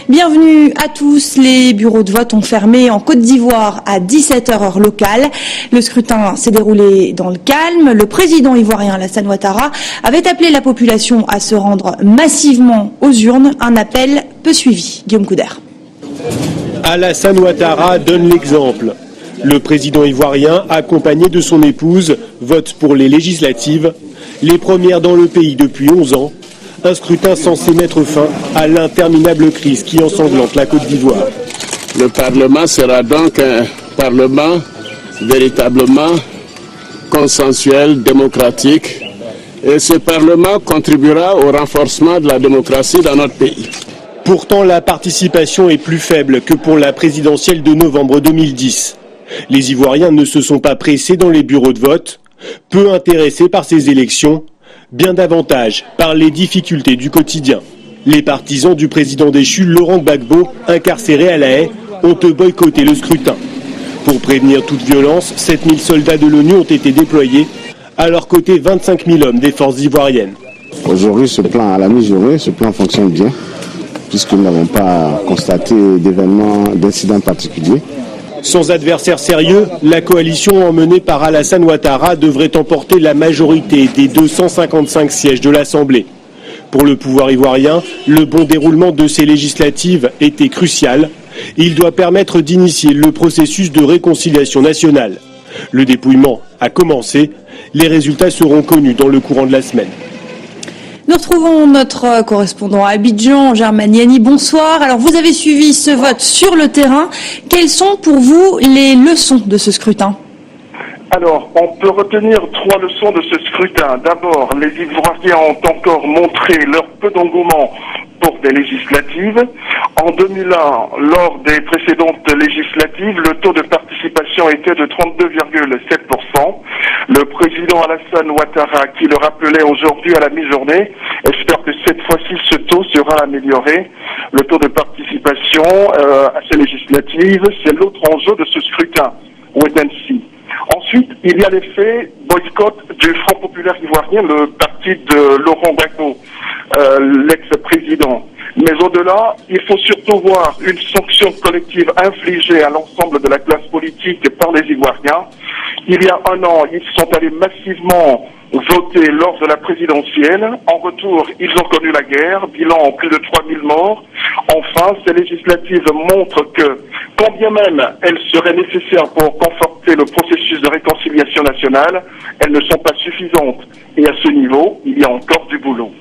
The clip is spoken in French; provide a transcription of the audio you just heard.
Bienvenue à tous. Les bureaux de vote ont fermé en Côte d'Ivoire à 17h heure locale. Le scrutin s'est déroulé dans le calme. Le président ivoirien Alassane Ouattara avait appelé la population à se rendre massivement aux urnes. Un appel peu suivi. Guillaume Couder. Alassane Ouattara donne l'exemple. Le président ivoirien, accompagné de son épouse, vote pour les législatives, les premières dans le pays depuis 11 ans. Un scrutin censé mettre fin à l'interminable crise qui ensanglante la Côte d'Ivoire. Le Parlement sera donc un Parlement véritablement consensuel, démocratique. Et ce Parlement contribuera au renforcement de la démocratie dans notre pays. Pourtant, la participation est plus faible que pour la présidentielle de novembre 2010. Les Ivoiriens ne se sont pas pressés dans les bureaux de vote, peu intéressés par ces élections, bien davantage par les difficultés du quotidien. Les partisans du président déchu Laurent Gbagbo, incarcéré à La Haye, ont boycotté le scrutin. Pour prévenir toute violence, 7000 soldats de l'ONU ont été déployés, à leur côté 25 000 hommes des forces ivoiriennes. Aujourd'hui, ce plan, à la mi-journée, ce plan fonctionne bien, puisque nous n'avons pas constaté d'incidents particuliers. Sans adversaire sérieux, la coalition emmenée par Alassane Ouattara devrait emporter la majorité des 255 sièges de l'Assemblée. Pour le pouvoir ivoirien, le bon déroulement de ces législatives était crucial. Il doit permettre d'initier le processus de réconciliation nationale. Le dépouillement a commencé. Les résultats seront connus dans le courant de la semaine. Nous retrouvons notre correspondant à Abidjan, Germaine Yanni. Bonsoir. Alors, vous avez suivi ce vote sur le terrain. Quelles sont pour vous les leçons de ce scrutin ? Alors, on peut retenir 3 leçons de ce scrutin. D'abord, les Ivoiriens ont encore montré leur peu d'engouement pour des législatives. En 2001, lors des précédentes législatives, le taux de participation était de 32,7%. Le président Alassane Ouattara, qui le rappelait aujourd'hui à la mi-journée, espère que cette fois-ci ce taux sera amélioré. Le taux de participation à ces législatives, c'est l'autre enjeu de ce scrutin. Wait and see. Ensuite, il y a l'effet boycott du Front populaire ivoirien, le parti de Laurent Gbagbo, l'ex-président. Mais au-delà, il faut surtout voir une sanction collective infligée à l'ensemble de la classe politique par les Ivoiriens. Il y a un an, ils sont allés massivement voter lors de la présidentielle. En retour, ils ont connu la guerre, bilan plus de 3000 morts. Enfin, ces législatives montrent que, quand bien même elles seraient nécessaires pour conforter le processus de réconciliation nationale, elles ne sont pas suffisantes. Et à ce niveau, il y a encore du boulot.